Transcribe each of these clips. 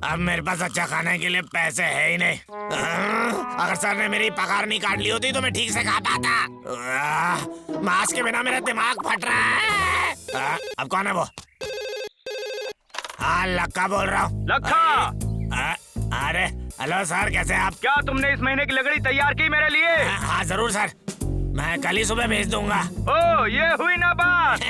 अब मेरे पास अच्छा खाने के लिए पैसे है ही नहीं। अगर सर ने मेरी पगार नहीं काट ली होती तो मैं ठीक से खा पाता। मांस के बिना मेरा दिमाग फट रहा है। अब कौन है वो? हाँ, लक्का बोल रहा हूँ। लक्का! अरे हेलो सर, कैसे हैं आप? क्या तुमने इस महीने की लकड़ी तैयार की मेरे लिए? हाँ जरूर सर, मैं कल ही सुबह भेज दूंगा। ओ, ये हुई ना बात।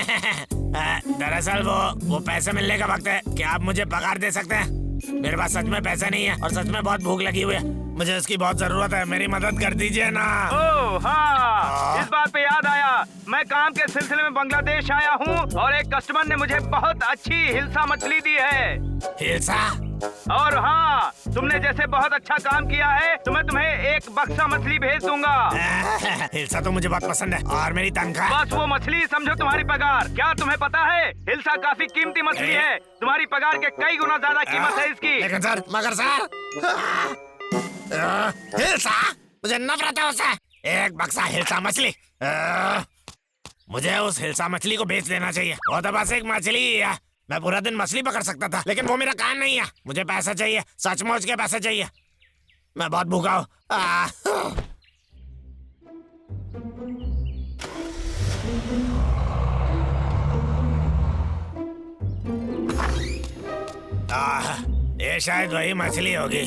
दरअसल वो पैसे मिलने का वक्त है। क्या आप मुझे पगार दे सकते हैं? मेरे पास सच में पैसे नहीं है और सच में बहुत भूख लगी हुई है। मुझे इसकी बहुत जरूरत है, मेरी मदद कर दीजिए ना। ओह हाँ, इस बात पे याद आया, मैं काम के सिलसिले में बांग्लादेश आया हूँ और एक कस्टमर ने मुझे बहुत अच्छी हिल्सा मछली दी है। हिल्सा? और हाँ, तुमने जैसे बहुत अच्छा काम किया है तो मैं तुम्हें एक बक्सा मछली भेज दूंगा। हिल्सा तो मुझे बहुत पसंद है। और मेरी तनख्वाह? बस वो मछली समझो तुम्हारी पगार। क्या तुम्हें पता है, हिल्सा काफी कीमती मछली है। तुम्हारी पगार के कई गुना ज्यादा कीमत है इसकी। लेकिन सर, मगर सर, हिल्सा, मुझे नफरत है उससे। एक बक्सा हिल्सा मछली, मुझे उस हिल्सा मछली को बेच देना चाहिए। वो तो बस एक मछली है। मैं पूरा दिन मछली पकड़ सकता था, लेकिन वो मेरा काम नहीं है। मुझे पैसा चाहिए, सचमुच के पैसे चाहिए। मैं बहुत भूखा हूँ। ये शायद वही मछली होगी।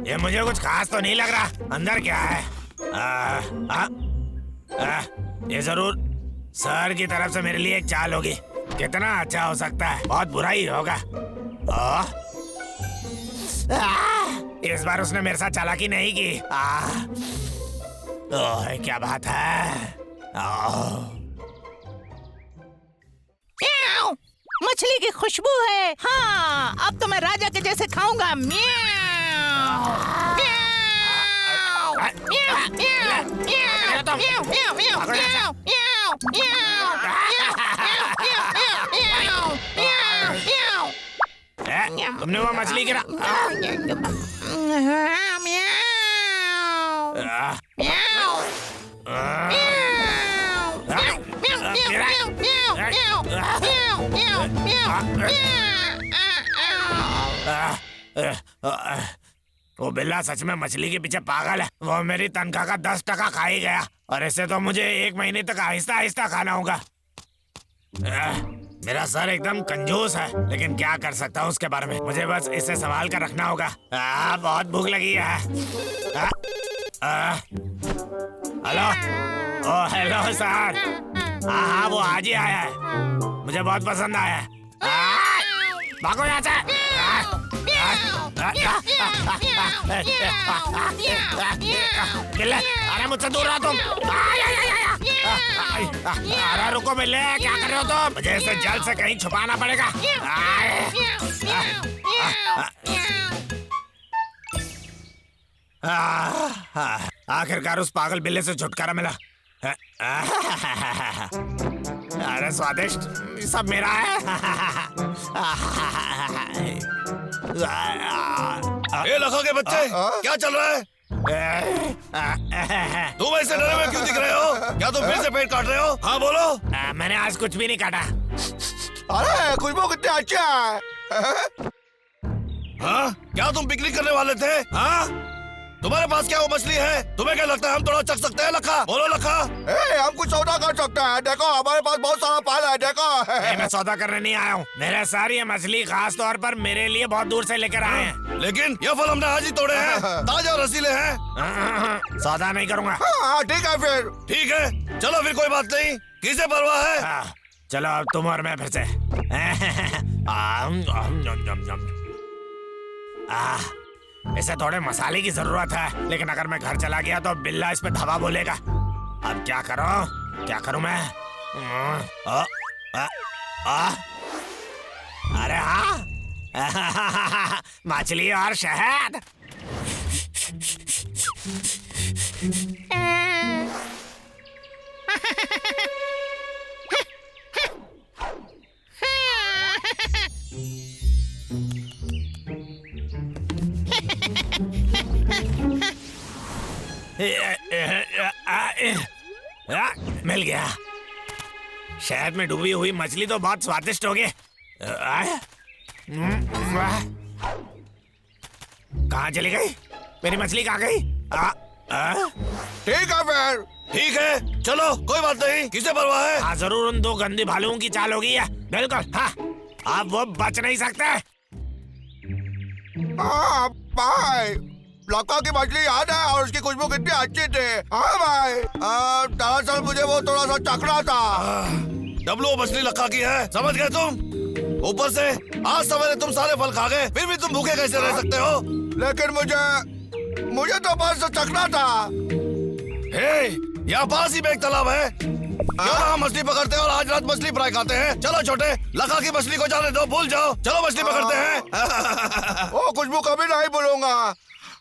ये मुझे कुछ खास तो नहीं लग रहा। अंदर क्या है? ये जरूर सर की तरफ से मेरे लिए एक चाल होगी। कितना अच्छा हो सकता है, बहुत बुरा ही होगा। इस बार उसने मेरे साथ चालाकी नहीं की। क्या बात है। मछली की खुशबू है। हाँ, अब तो मैं राजा के जैसे खाऊंगा। तुमने वो मछली गिरा? वो बिल्ला सच में मछली के पीछे पागल है। वो मेरी तनख्वाह का 10% खा ही गया और इससे तो मुझे 1 महीने तक आहिस्ता आहिस्ता खाना होगा। मेरा सर एकदम कंजूस है, लेकिन क्या कर सकता हूँ उसके बारे में। मुझे बस इसे संभाल कर रखना होगा। बहुत भूख लगी है। हेलो, ओ हेलो सर। हाँ, वो आज ही आया है। मुझे बहुत पसंद आया है। भागो यहाँ से। बिल्ले, अरे मुझसे दूर रहो तुम। अरे रुको बिल्ले, क्या कर रहे हो तुम? मुझे इसे जल से कहीं छुपाना पड़ेगा। आखिरकार उस पागल बिल्ले से छुटकारा मिला। अरे स्वादिष्ट, सब मेरा है। ये लखा के बच्चे, क्या चल रहा है? तुम ऐसे डरे हुए क्यों दिख रहे हो? क्या तुम फिर से पेट काट रहे हो? हाँ बोलो। मैंने आज कुछ भी नहीं काटा। अरे खुशबू कितनी अच्छी है। हाँ, क्या तुम पिकनिक करने वाले थे? हाँ, तुम्हारे पास क्या वो मछली है? तुम्हें क्या लगता है हम थोड़ा चख सकते हैं? लखा बोलो लखा। हम कुछ सौदा कर सकते हैं। देखो हमारे पास बहुत सारा पाल है। देखो मैं सौदा करने नहीं आया हूँ। मेरे सर ये मछली खास तौर पर मेरे लिए बहुत दूर से लेकर आए हैं। लेकिन ये फल हमने आज ही तोड़े हैं, ताजे और रसीले हैं। सौदा नहीं करूँगा। हाँ ठीक है फिर। ठीक है, चलो फिर कोई बात नहीं, किसे परवाह है। चलो अब तुम और मैं फिर से। इसे थोड़े मसाले की जरूरत है, लेकिन अगर मैं घर चला गया तो बिल्ला इस पे धावा बोलेगा। अब क्या करूं मैं? अरे हाँ, मछली और शहद। मिल गया। शहद में डूबी हुई मछली तो बहुत स्वादिष्ट होगी। कहाँ चली गई मेरी मछली? कहाँ गई? ठीक है फिर। ठीक है, चलो कोई बात नहीं, किसे परवाह है। हाँ जरूर उन दो गंदी भालुओं की चाल होगी है। बिल्कुल हाँ, अब वो बच नहीं सकते। हाँ भाई, लक्का की मछली याद है और उसकी खुशबू कितनी अच्छी थी। हाँ भाई, दरअसल मुझे वो थोड़ा सा चखना था। डब्लू, वो मछली लक्का की है, समझ गए तुम? ऊपर से आज सवेरे तुम सारे फल खा गए, फिर भी तुम भूखे कैसे रह सकते हो? लेकिन मुझे तो बस चखना था। हे, यहाँ पास ही में एक तालाब है, क्यों ना हम मछली पकड़ते हैं और आज रात मछली फ्राई खाते हैं। चलो छोटे, लखा की मछली को जाने दो, भूल जाओ, चलो मछली पकड़ते हैं। वो खुशबू कभी नहीं भूलूंगा।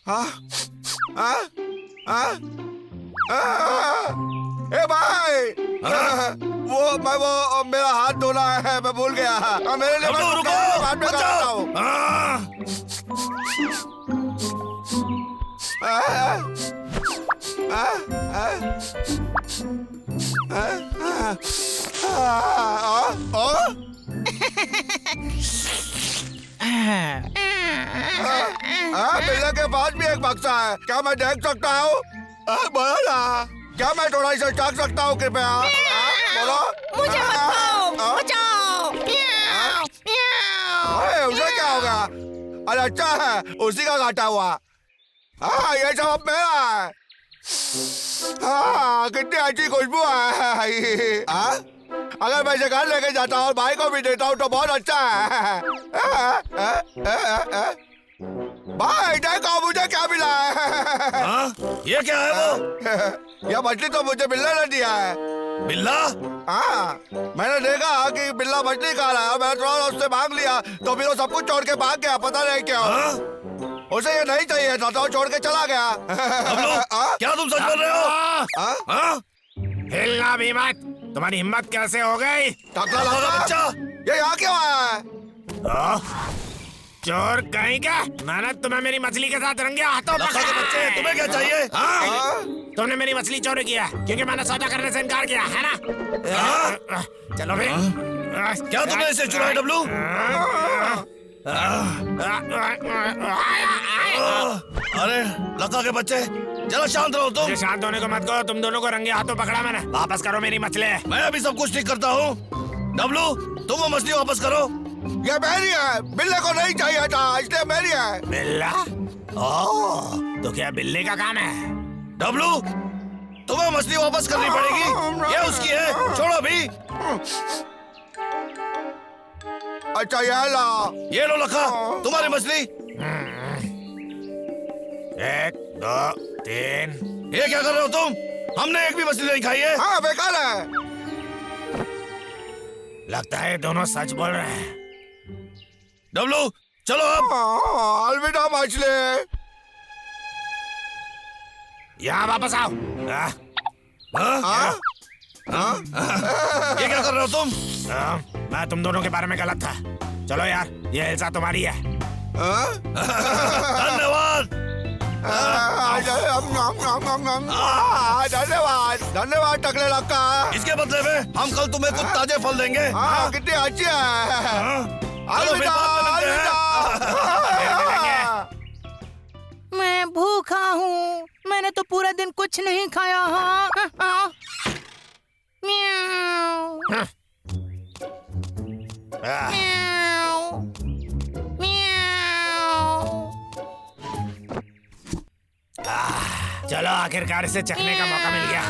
हाँ? हाँ? हाँ? ए भाई, वो मेरा हाथ धोना है, मैं भूल गया। मेरे लिए डब्लू, रुको, बाद में मत करता जाओ। हूँ। बिल्ला के पास भी एक बक्सा है, क्या मैं देख सकता हूँ? बोलो ना, क्या मैं थोड़ा इसे चख सकता हूँ कृपया? बोलो। मुझे मत खाओ, बचाओ। अरे उसे क्या हो गया? अरे अच्छा है, उसी का काटा हुआ। हाँ, ये सब अब मेरा है। हाँ, कितनी अच्छी खुशबू है। हाँ? अगर मैं इसे घर लेके जाता हूँ और भाई को भी देता हूँ तो बहुत अच्छा है। भाई देखो मुझे क्या मिला है। हाँ? ये क्या है वो? यह मछली तो मुझे बिल्ला ने दिया है। बिल्ला? हाँ, मैंने देखा कि बिल्ला मछली खा रहा है, मैंने थोड़ा उससे मांग लिया तो फिर वो सब कुछ छोड़ के भाग गया, पता नहीं क्यों। हाँ? उसे ये नहीं चाहिए था तो वो छोड़ के चला गया। क्या तुम सच बोल रहे हो? हाँ? हिलना भी मत, तुम्हारी हिम्मत कैसे हो गई? टकला लगा बच्चा, ये यहाँ क्यों आया है? चोर कहीं का, मैंने तुम्हें मेरी मछली के साथ रंगे हाथों लखा के बच्चे, तुम्हें क्या चाहिए? हाँ? तुमने मेरी मछली चोरी किया क्योंकि मैंने सौदा करने से इनकार किया है ना? चलो फिर। क्या तुमने इसे चुराया डब्लू? अरे लखा के बच्चे, जरा शांत रहो तुम। मुझे शांत होने को मत कहो, तुम दोनों को रंगे हाथों पकड़ा मैंने। वापस करो मेरी मछली। मैं अभी सब कुछ ठीक करता हूँ। डब्लू, तुम वो मछली वापस करो। ये मेरी है, बिल्ले को नहीं चाहिए था, इसलिए मेरी है। बिल्ला? ओह, तो क्या बिल्ले का काम है? डब्लू, तुम्हें मछली वापस करनी पड़ेगी, ये उसकी है, छोड़ो अभी। अच्छा ये लो लखा, तुम्हारी मछली। 1 2 3। ये क्या कर रहे हो तुम? हमने एक भी मछली नहीं खाई है। हाँ बेकार है। लगता है दोनों सच बोल रहे हैं। डब्लू, चलो अब। अलविदा मछली। यहाँ वापस आओ। हाँ? ये क्या कर रहे हो तुम? मैं तुम दोनों के बारे में गलत था। चलो यार, ये हिलसा तुम्हारी है। धन्यवाद। धन्यवाद धन्यवाद टकले लक्का। इसके बदले में हम कल तुम्हें कुछ ताजे फल देंगे। हाँ, कितनी अच्छी है। चलो फिर बाद में मिलते हैं। मैं भूखा हूँ, मैंने तो पूरा दिन कुछ नहीं खाया। हाँ? म्याऊ, म्याऊ, म्याऊ। चलो आखिरकार इसे चखने का मौका मिल गया।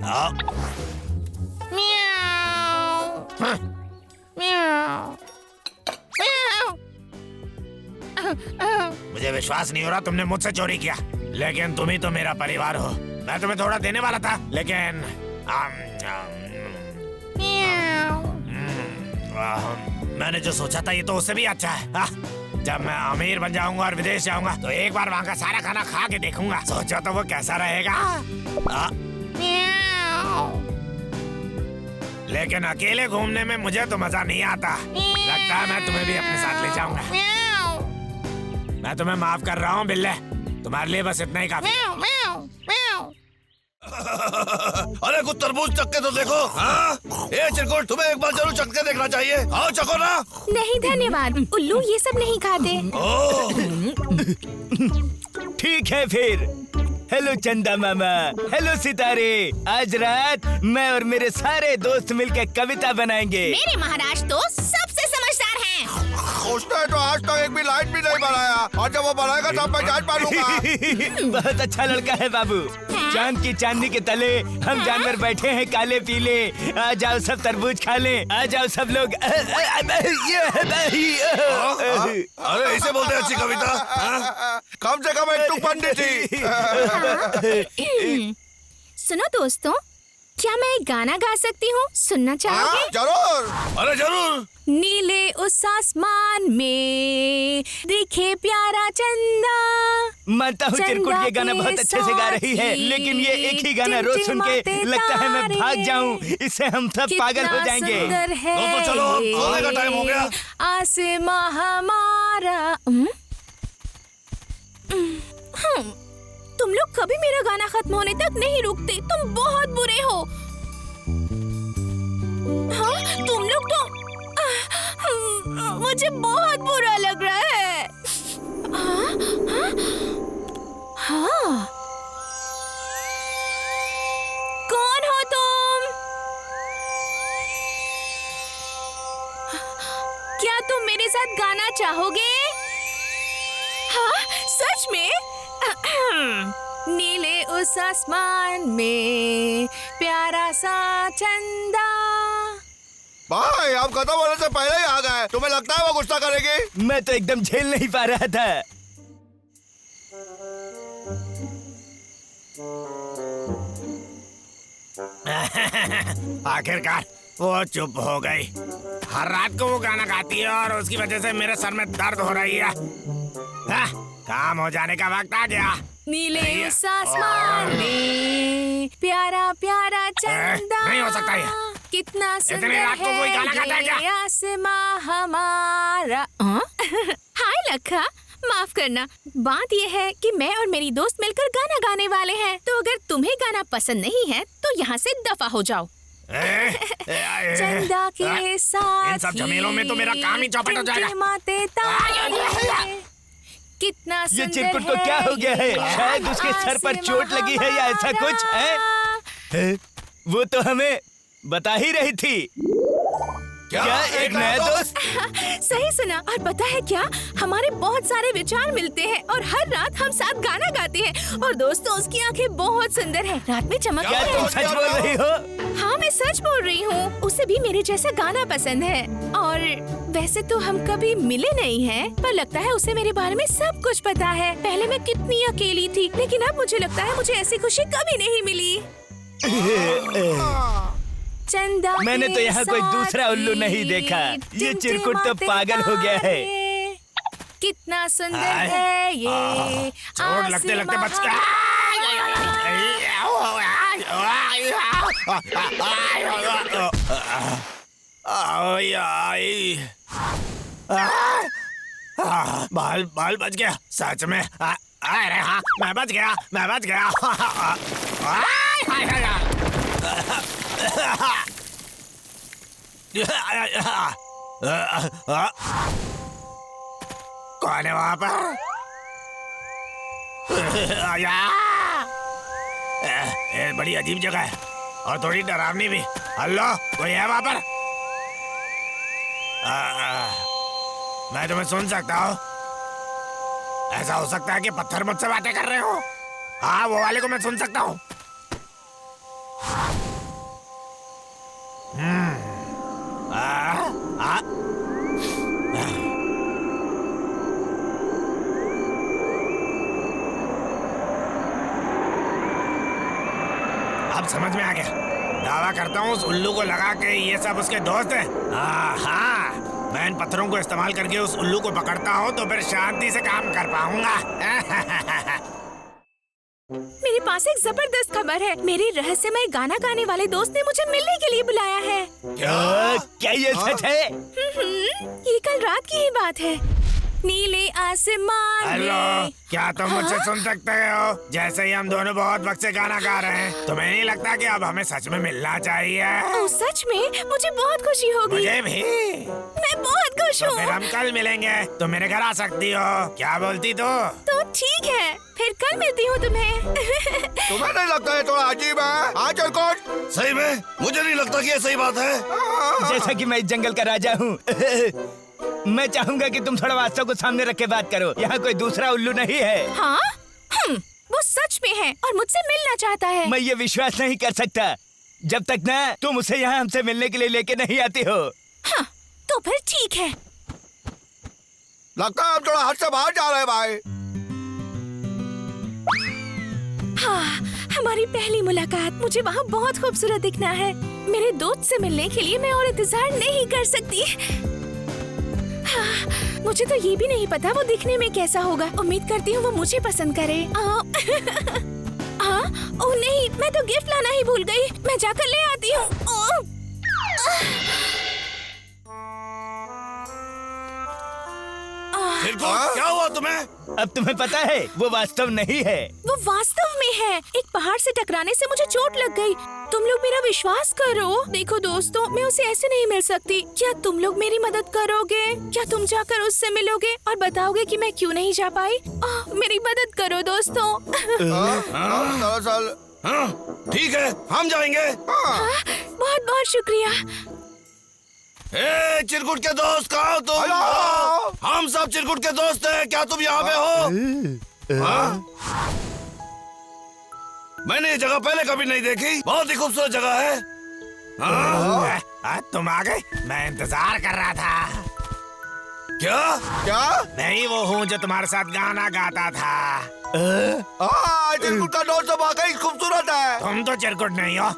आओ। म्याऊ, म्याऊ, म्याऊ। मुझे विश्वास नहीं हो रहा तुमने मुझसे चोरी किया, लेकिन तुम ही तो मेरा परिवार हो। मैं तुम्हें थोड़ा देने वाला था, लेकिन मैंने जो सोचा था ये तो उससे भी अच्छा है। जब मैं अमीर बन जाऊंगा और विदेश जाऊंगा तो एक बार वहाँ का सारा खाना खा के देखूंगा। सोचो तो वो कैसा रहेगा। लेकिन अकेले घूमने में मुझे तो मजा नहीं आता। लगता है मैं तुम्हें भी अपने साथ ले जाऊंगा। मैं तुम्हें माफ कर रहा हूँ बिल्ले, तुम्हारे लिए बस इतना ही काफी। अरे कुछ तरबूज चख के तो देखो। हाँ? ए चिरकुट, तुम्हें एक बार जरूर चख के देखना चाहिए। आओ चखो ना। नहीं धन्यवाद, उल्लू ये सब नहीं खाते। ठीक है फिर। हेलो चंदा मामा, हेलो सितारे। आज रात मैं और मेरे सारे दोस्त मिलकर कविता बनाएंगे। मेरे महाराज तो सबसे समझदार हैं। उसने तो आज तक एक भी लाइट भी नहीं बनाया, और जब वो बनाएगा तब मैं जान पालूंगा। बहुत अच्छा लड़का है बाबू। चांद की चांदनी के तले हम जानवर बैठे हैं काले पीले। आ जाओ सब तरबूज खा लें। आ जाओ सब लोग। अरे इसे बोलते हैं अच्छी कविता। हाँ? कम से कम एक पंडित थी। सुनो दोस्तों, क्या मैं एक गाना गा सकती हूँ? सुनना चाहोगे? जरूर। अरे जरूर। नीले उस आसमान में दिखे प्यारा चंदा। मानता हूँ चिरकुट ये गाना बहुत अच्छे से गा रही है, लेकिन ये एक ही गाना रोज सुन के लगता है मैं भाग जाऊँ। इससे हम सब पागल हो जाएंगे। दोस्तों चलो, खाने का टाइम हो गया। आसमां हमारा। तुम लोग कभी मेरा गाना खत्म होने तक नहीं रुकते। तुम बहुत बुरे हो। हाँ, तुम लोग तो मुझे बहुत बुरा लग रहा है। हाँ, कौन हो तुम? क्या तुम मेरे साथ गाना चाहोगे? हाँ, सच में? नीले उस आसमान में प्यारा सा चंदा। भाई आप खत्म होने से पहले ही आ गए। तुम्हें लगता है वो गुस्सा करेगी? मैं तो एकदम झेल नहीं पा रहा था। आखिरकार वो चुप हो गई। हर रात को वो गाना गाती है और उसकी वजह से मेरे सर में दर्द हो रही है। काम हो जाने का वक्त आ गया। नीले उस आसमान में प्यारा प्यारा चंदा। नहीं हो सकता ये। कितना सुंदर रात को कोई गाना गाता है क्या? है आसमां हमारा। हाय लखा, माफ करना। बात ये है कि मैं और मेरी दोस्त मिलकर गाना गाने वाले हैं, तो अगर तुम्हें गाना पसंद नहीं है तो यहाँ से दफा हो जाओ। चंदा के साथ इन सब झमेलों में तो मेरा काम ही चौपट हो जाएगा। कितना ये चिरकुट को क्या हो गया है? शायद उसके सर पर चोट लगी है या ऐसा कुछ है? वो तो हमें बता ही रही थी। क्या एक नया दोस्त? सही सुना। और पता है क्या, हमारे बहुत सारे विचार मिलते हैं और हर रात हम साथ गाना गाते हैं। और दोस्तों, उसकी आंखें बहुत सुंदर हैं, रात में चमकती हैं। क्या तुम सच बोल रही हो? हाँ, मैं सच बोल रही हूँ। उसे भी मेरे जैसा गाना पसंद है। और वैसे तो हम कभी मिले नहीं हैं, पर लगता है उसे मेरे बारे में सब कुछ पता है। पहले मैं कितनी अकेली थी, लेकिन अब मुझे लगता है मुझे ऐसी खुशी कभी नहीं मिली। चंदा मैंने तो यहाँ कोई दूसरा उल्लू नहीं देखा। ये चिरकुट तो पागल हो गया है। कितना सुंदर है ये। चोट लगते लगते बच गया। बाल बाल बच गया सच में। अरे हाँ, मैं बच गया, मैं बच गया। कौन है वहाँ पर? ये बड़ी अजीब जगह है और थोड़ी डरावनी भी। हेलो, कोई है वहाँ पर? मैं तुम्हें सुन सकता हूँ। ऐसा हो सकता है कि पत्थर मुझसे बातें कर रहे हो। हाँ, वो वाले को मैं सुन सकता हूँ। अब समझ में आ गया। दावा करता हूँ उस उल्लू को लगा के ये सब उसके दोस्त हैं। हाँ, मैं इन पत्थरों को इस्तेमाल करके उस उल्लू को पकड़ता हूँ तो फिर शांति से काम कर पाऊंगा। मेरे पास एक जबरदस्त खबर है। मेरे रहस्यमय गाना गाने वाले दोस्त ने मुझे मिलने के लिए बुलाया है। क्या ये सच है? ये कल रात की ही बात है। नीले आसमान हेलो, में। क्या तुम मुझसे सुन सकते हो? जैसे ही हम दोनों बहुत वक्त से गाना गा रहे हैं, तुम्हें नहीं लगता कि अब हमें सच में मिलना चाहिए? ओह, सच में मुझे बहुत खुशी होगी। मुझे भी। मैं बहुत खुश तो फिर हूँ। हम कल मिलेंगे, तुम मेरे घर आ सकती हो, क्या बोलती तो ठीक है, फिर कल मिलती हूँ तुम्हें। तुम्हें नहीं लगता है थोड़ा अजीब है? हाँ चिरकुट, सही में मुझे नहीं लगता कि ये सही बात है। जैसा कि मैं इस जंगल का राजा हूँ मैं चाहूंगा कि तुम थोड़ा वास्तव को सामने रख के बात करो। यहाँ कोई दूसरा उल्लू नहीं है। हाँ? वो सच में है और मुझसे मिलना चाहता है। मैं ये विश्वास नहीं कर सकता जब तक ना तुम उसे यहाँ हमसे मिलने के लिए लेके नहीं आती हो। हाँ, तो फिर ठीक है। लगता है हम थोड़ा हद से बाहर जा रहे हैं भाई। हाँ, हमारी पहली मुलाकात, मुझे वहाँ बहुत खूबसूरत दिखना है। मेरे दोस्त से मिलने के लिए मैं और इंतजार नहीं कर सकती। हाँ, मुझे तो ये भी नहीं पता वो दिखने में कैसा होगा। उम्मीद करती हूँ वो मुझे पसंद करे। ओह नहीं, मैं तो गिफ्ट लाना ही भूल गई। मैं जाकर ले आती हूँ। क्या हुआ तुम्हें? अब तुम्हें पता है वो वास्तव नहीं है। वो वास्तव में है। एक पहाड़ से टकराने से मुझे चोट लग गई। तुम लोग मेरा विश्वास करो। देखो दोस्तों, मैं उसे ऐसे नहीं मिल सकती। क्या तुम लोग मेरी मदद करोगे? क्या तुम जाकर उससे मिलोगे और बताओगे कि मैं क्यों नहीं जा पाई? मेरी मदद करो दोस्तों। दरअसल हाँ, ठीक है, हम जाएंगे। बहुत बहुत शुक्रिया। ए, चिरकुट के दोस्त कहाँ हो तुम? हेलो। हम सब चिरकुट के दोस्त हैं, क्या तुम यहाँ पे हो? हाँ? मैंने ये जगह पहले कभी नहीं देखी, बहुत ही खूबसूरत जगह है। हाँ? तुम आ गए? मैं इंतजार कर रहा था। क्या? क्या? मैं ही वो हूँ जो तुम्हारे साथ गाना गाता था। चिरकुट का दोस्त तो वाकई खूबसूरत है। तुम तो चिरकुट नहीं हो।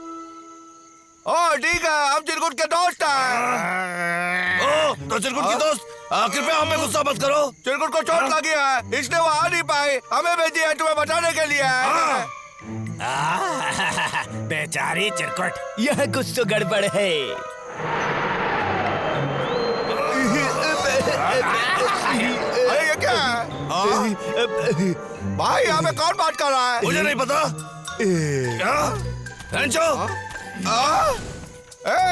ठीक है, हम चिरकुट के दोस्त हैं। तो चिरकुट की दोस्त, कृपया हमें गुस्सा मत करो। चिरकुट को चोट लगी है, इसलिए वो आ नहीं पाए। हमें भेजी है तुम्हें बताने के लिए। बेचारी चिरकुट। यहाँ कुछ तो गड़बड़ है। अरे ये क्या है? भाई यहाँ पे कौन बात कर रहा है? मुझे नहीं पता। क्या? रेंचो?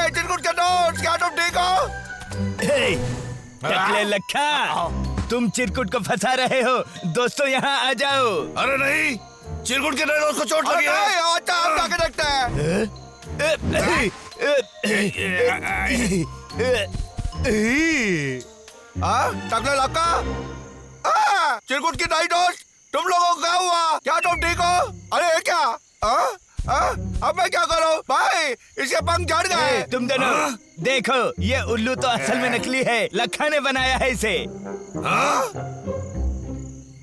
चिरकुट के दोस्त, क्या तुम ठीक हो? टकले लखा, तुम चिरकुट को फंसा रहे हो। दोस्तों यहाँ आ जाओ। अरे नहीं, चिरकुट के नए दोस्त को चोट लगी है। अच्छा, हम जाके देखते हैं। टकले लक्का, चिरकुट की नई दोस्त, तुम लोगों को क्या हुआ? क्या तुम ठीक हो? अरे ये क्या? अब मैं क्या करूं? भाई, इसके पंख झड़ गए। तुम दोनों देखो, ये उल्लू तो असल में नकली है। लखा ने बनाया है इसे।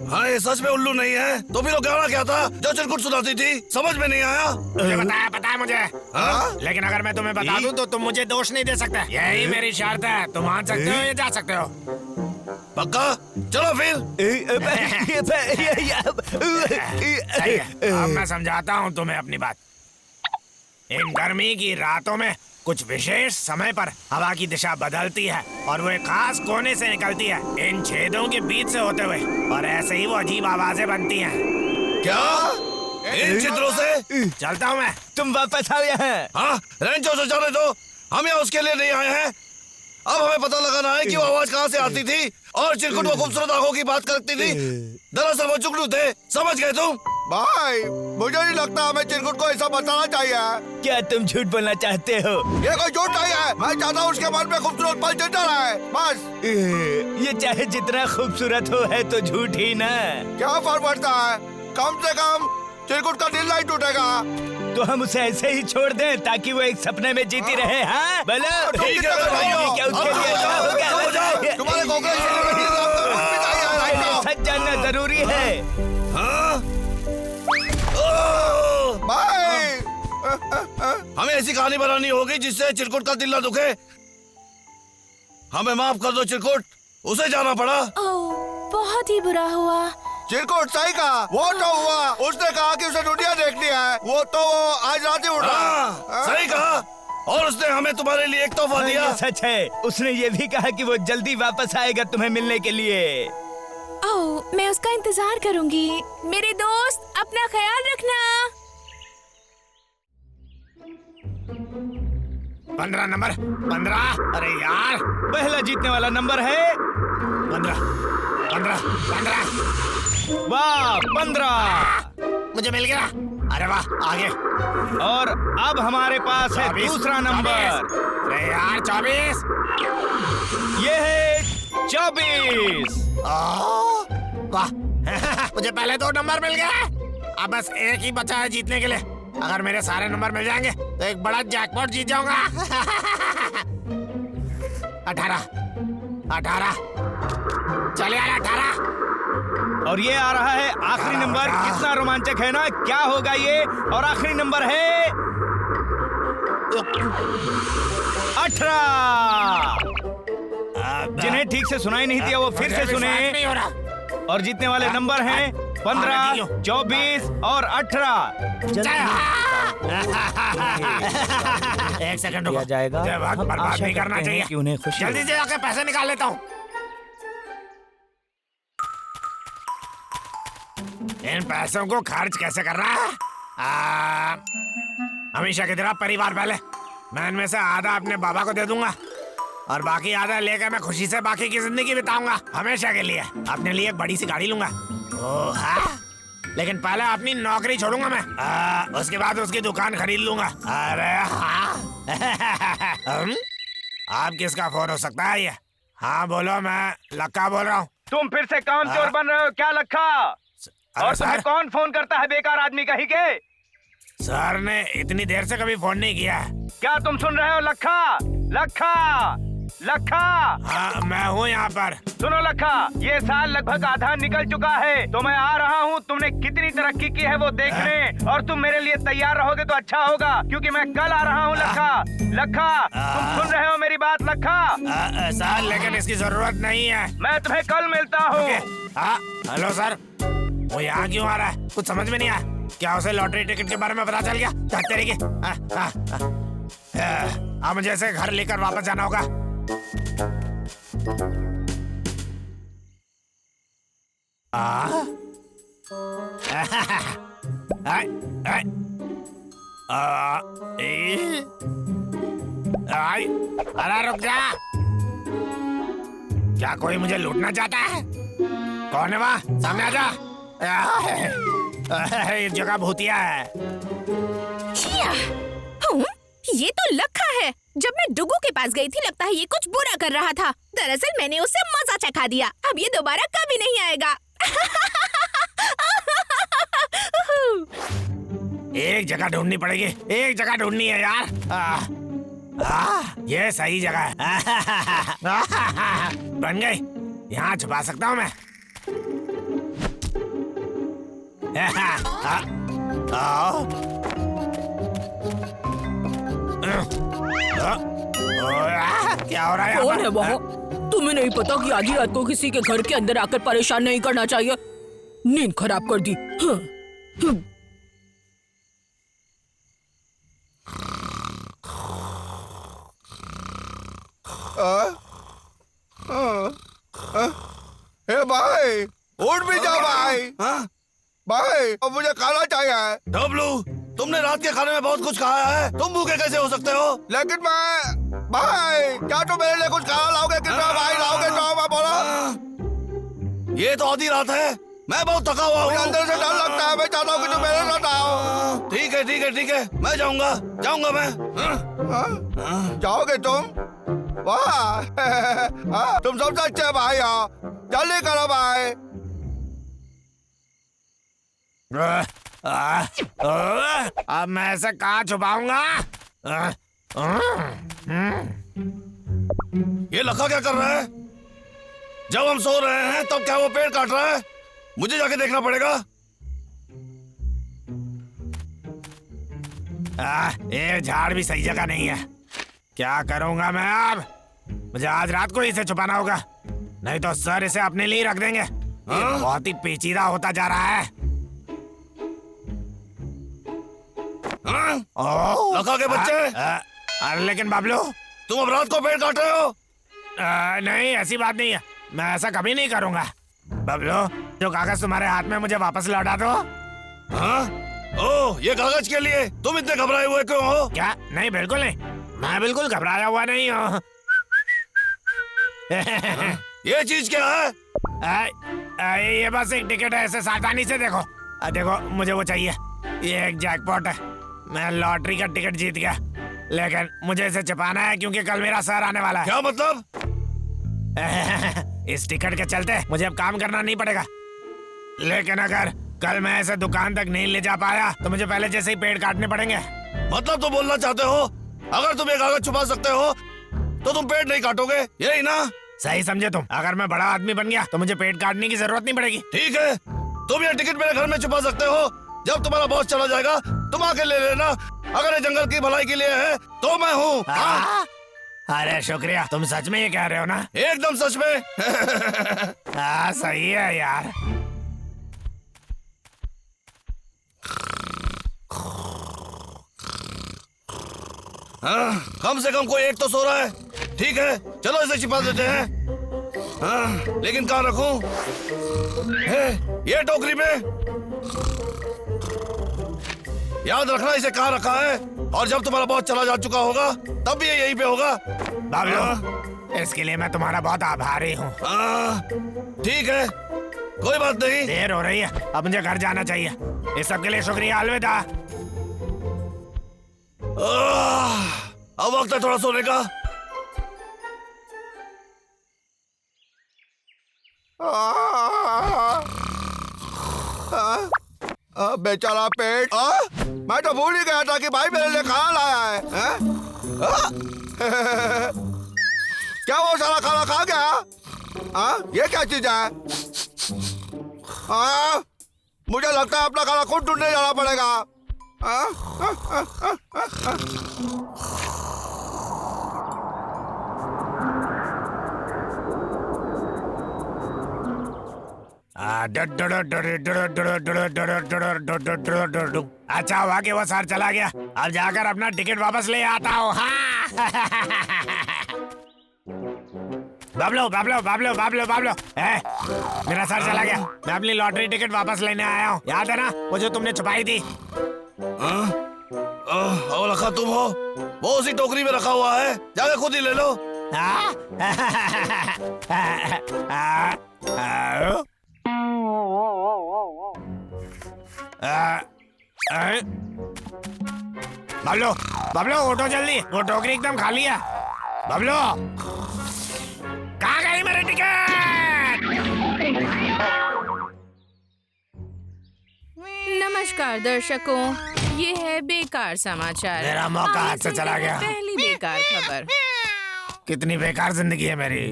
हाँ, ये सच में उल्लू नहीं है। तो फिर वो गाना क्या था जो चिरकुट सुनाती थी? समझ में नहीं आया। मुझे पता है मुझे। लेकिन अगर मैं तुम्हें बता दूं तो तुम मुझे दोष नहीं दे सकते। यही मेरी शर्त है। तुम मान सकते हो या जा सकते हो। पक्का? चलो फिर। सही है। अब मैं समझाता हूँ तुम्हें अपनी बात। इन गर्मी की रातों में कुछ विशेष समय पर हवा की दिशा बदलती है और वो एक खास कोने से निकलती है, इन छेदों के बीच से होते हुए, और ऐसे ही वो अजीब आवाजें बनती हैं। क्या? इन चित्रों से? चलता हूँ मैं। तुम वापस आओ यहाँ। हाँ, रेंचो से जाने दो। हम यहाँ उसके लिए नहीं आए हैं। अब हमें पता लगाना है कि वो आवाज कहाँ से आती थी और चिरकुट वो खूबसूरत आंखों की बात करती थी। दरअसल वो जुगनू थे, समझ गए तुम? भाई, मुझे नहीं लगता हमें चिरकुट को ऐसा बताना चाहिए। क्या तुम झूठ बोलना चाहते हो? ये कोई झूठ नहीं है। मैं चाहता हूँ उसके मन में खूबसूरत पल जिंदा रहे, बस। ये चाहे जितना खूबसूरत हो है तो झूठ ही ना। क्या फर्क पड़ता है? कम से कम चिरकुट का दिल नहीं टूटेगा। तो हम उसे ऐसे ही छोड़ दें ताकि वो एक सपने में जीती रहे। हाँ बोलो। ठीक है भाइयों, क्या उसके लिए अच्छा होगा? तुम्हारे कांग्रेस सच जानना जरूरी है। भाई, हमें ऐसी कहानी बनानी होगी जिससे चिरकुट का दिल ना दुखे। हमें माफ कर दो चिरकुट, उसे जाना पड़ा। ओह, बहुत ही बुरा हुआ। चिरकुट सही कहा, वो तो हुआ। उसने कहा कि उसे दुनिया देखनी है। वो तो आज रात ही उड़ा। हाँ, सही कहा। और उसने हमें तुम्हारे लिए एक तोहफा दिया। ये सच है। उसने ये भी कहा कि वो जल्दी वापस आएगा तुम्हें मिलने के लिए। ओह, मैं उसका इंतजार करूंगी। मेरे दोस्त, अपना ख्याल रखना। 15 नंबर 15। अरे यार, पहला जीतने वाला नंबर है 15 15 15। वाह 15। मुझे मिल गया। अरे वाह, आगे। और अब हमारे पास है 24, दूसरा नंबर। 24। अरे यार 24। ये है 24। वाह मुझे पहले 2 नंबर मिल गए। अब बस एक ही बचा है जीतने के लिए। अगर मेरे सारे नंबर मिल जाएंगे तो एक बड़ा जैकपॉट जीत जाऊंगा। 18 18। चलिए 18। और ये आ रहा है आखिरी नंबर। कितना रोमांचक है ना। क्या होगा ये? और आखिरी नंबर है 18। जिन्हें ठीक से सुनाई नहीं दिया वो फिर से सुने। नहीं हो रहा। और जीतने वाले नंबर हैं 15, 24 और 18। एक सेकंड रुको। जाएगा। मुझे वक्त हम बर्बाद आशा नहीं करना करते हैं चाहिए। कि उन्हें खुशी जल्दी से जाके पैसे निकाल लेता हूँ। इन पैसों को खर्च कैसे करना है? हमेशा की तरह परिवार पहले। मैं इनमें से आधा अपने बाबा को दे दूंगा और बाकी आधा लेकर मैं खुशी से बाकी की जिंदगी बिताऊंगा। हमेशा के लिए अपने लिए एक बड़ी सी गाड़ी लूंगा। ओह हाँ? लेकिन पहले अपनी नौकरी छोड़ूंगा मैं। उसके बाद उसकी दुकान खरीद लूंगा। अरे हाँ। आप किसका फोन हो सकता है ये? हाँ बोलो, मैं लक्का बोल रहा हूँ। तुम फिर से काम चोर बन रहे हो क्या लखा? अरे और तुम्हें सर, कौन फोन करता है बेकार आदमी कहीं के? सर ने इतनी देर से कभी फोन नहीं किया है। क्या तुम सुन रहे हो लखा? लखा लखा हाँ मैं हूँ यहाँ पर। सुनो लखा, ये साल लगभग आधा निकल चुका है तो मैं आ रहा हूँ तुमने कितनी तरक्की की है वो देखने। और तुम मेरे लिए तैयार रहोगे तो अच्छा होगा क्योंकि मैं कल आ रहा हूँ लखा। लखा तुम सुन रहे हो मेरी बात लखा? सर लेकिन इसकी जरूरत नहीं है। मैं तुम्हें कल मिलता हूँ। हेलो सर, वो यहाँ क्यों आ रहा है? कुछ समझ में नहीं आया। क्या उसे लॉटरी टिकट के बारे में पता चल गया? अब मुझे ऐसे घर लेकर वापस जाना होगा। अरे रुक जा। क्या कोई मुझे लूटना चाहता है? कौन है वहाँ? सामने आ जा। इस जगह भूतिया है। ये तो लखा है। जब मैं डुगू के पास गई थी लगता है ये कुछ बुरा कर रहा था। दरअसल मैंने उसे मजा चखा दिया। अब ये दोबारा कभी नहीं आएगा। एक जगह ढूंढनी पड़ेगी। एक जगह ढूंढनी है यार। ये सही जगह है। बन गई। यहाँ छुपा सकता हूँ मैं। क्या हो रहा है? कौन है वहाँ? तुम्हें नहीं पता कि आधी रात को किसी के घर के अंदर आकर परेशान नहीं करना चाहिए? नींद खराब कर दी। हे भाई, उठ भी जा भाई। भाई अब मुझे खाना चाहिए। डब्लू, तुमने रात के खाने में बहुत कुछ खाया है। तुम भूखे कैसे हो सकते हो? लेकिन मैं भाई, क्या तुम मेरे लिए कुछ खाना लाओगे? कितना भाई लाओगे? जो मैं बोला। ये तो आधी रात है। मैं बहुत थका हुआ मुझे हूँ। अंदर से डर लगता है। मैं चाहता हूँ कि तुम मेरे साथ आओ। ठीक है ठीक है ठीक है, मैं जाऊंगा जाऊंगा मैं। जाओगे तुम? वाह तुम सबसे अच्छे भाई हो। जल्दी करो भाई। अब मैं ऐसे कहाँ छुपाऊंगा? ये लखा क्या कर रहा है? जब हम सो रहे हैं तब क्या वो पेड़ काट रहा है? मुझे जाके देखना पड़ेगा। ये झाड़ भी सही जगह नहीं है। क्या करूंगा मैं अब? मुझे आज रात को इसे छुपाना होगा, नहीं तो सर इसे अपने लिए रख देंगे। ये बहुत ही पेचीदा होता जा रहा है। लखा के बच्चे, अरे लेकिन बबलू तुम अब रात को पेड़ काट रहे हो? नहीं ऐसी बात नहीं है, मैं ऐसा कभी नहीं करूंगा। बबलू जो कागज तुम्हारे हाथ में मुझे वापस लौटा दो। हाँ? ओह, ये कागज के लिए तुम इतने घबराए हुए क्यों हो? क्या? नहीं बिल्कुल नहीं, मैं बिल्कुल घबराया हुआ नहीं हूँ। ये चीज क्या है? ये बस एक टिकट है, इसे सावधानी से देखो। देखो मुझे वो चाहिए, ये एक जैकपॉट है, मैं लॉटरी का टिकट जीत गया, लेकिन मुझे इसे छिपाना है क्योंकि कल मेरा सर आने वाला है। क्या मतलब? इस टिकट के चलते मुझे अब काम करना नहीं पड़ेगा, लेकिन अगर कल मैं ऐसे दुकान तक नहीं ले जा पाया तो मुझे पहले जैसे ही पेड़ काटने पड़ेंगे। मतलब तुम बोलना चाहते हो अगर तुम ये कागज छुपा सकते हो तो तुम पेड़ नहीं काटोगे, यही ना? सही समझे तुम। अगर मैं बड़ा आदमी बन गया तो मुझे पेड़ काटने की जरूरत नहीं पड़ेगी। ठीक है, तुम ये टिकट मेरे घर में छुपा सकते हो, जब तुम्हारा बॉस चला जाएगा तुम आके ले लेना। अगर ये जंगल की भलाई के लिए है तो मैं हूँ। अरे शुक्रिया, तुम सच में ये कह रहे हो ना? एकदम सच में। सही है यार। कम से कम कोई एक तो सो रहा है। ठीक है, चलो इसे छिपा देते हैं। लेकिन कहाँ रखूं? ये टोकरी में। याद रखना इसे कहाँ रखा है, और जब तुम्हारा बॉस चला जा चुका होगा तब भी ये यहीं पे होगा। बाबलू, इसके लिए मैं तुम्हारा बहुत आभारी हूँ। ठीक है, कोई बात नहीं। देर हो रही है, अब मुझे घर जाना चाहिए। इस सब के लिए शुक्रिया, अलविदा। अब वक्त है थोड़ा सोने का। बेचारा पेट। मैं तो भूल ही गया था कि भाई मेरे लिए खाना लाया है। क्या वो सारा खाना खा गया? ये क्या चीज है? मुझे लगता है अपना खाना खुद ढूंढने जाना पड़ेगा। अच्छा हुआ कि वो सर चला गया, अब जाकर अपना टिकट वापस ले आता हूँ। हाँ। बाबलो बाबलो बाबलो बाबलो बाबलो, मेरा सर चला गया, मैं अपनी लॉटरी टिकट वापस लेने आया हूँ। याद है ना वो जो तुमने छुपाई थी? लखा तुम हो? वो उसी टोकरी में रखा हुआ है, जाके खुद ही ले लो। बबलू बबलू उठो जल्दी, वो टोकरी एकदम खाली है। बबलू, कहाँ गई मेरी टिकट? नमस्कार दर्शकों, ये है बेकार समाचार। मेरा मौका हाथ से चला गया। पहली बेकार खबर। कितनी बेकार जिंदगी है मेरी।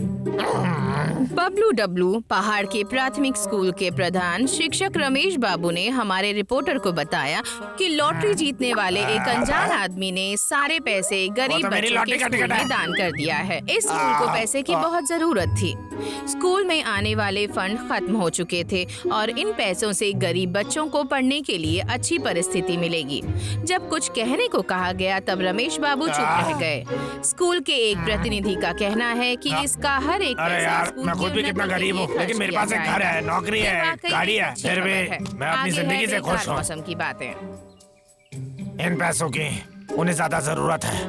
बबलू डब्लू पहाड़ के प्राथमिक स्कूल के प्रधान शिक्षक रमेश बाबू ने हमारे रिपोर्टर को बताया कि लॉटरी जीतने वाले एक अनजान आदमी ने सारे पैसे गरीब बच्चों के स्कूल में दान कर दिया है। इस स्कूल को पैसे की बहुत जरूरत थी। स्कूल में आने वाले फंड खत्म हो चुके थे और इन पैसों से गरीब बच्चों को पढ़ने के लिए अच्छी परिस्थिति मिलेगी। जब कुछ कहने को कहा गया तब रमेश बाबू चुप रह गए। स्कूल के एक प्रतिनिधि का कहना है कि इसका हर एक पैसा स्कूल मैं खुद भी कितना गरीब हूँ, लेकिन मेरे पास एक घर है, नौकरी है, गाड़ी है, फिर भी मैं अपनी जिंदगी से खुश हूँ। मौसम की बातें। इन पैसों की उन्हें ज्यादा जरूरत है।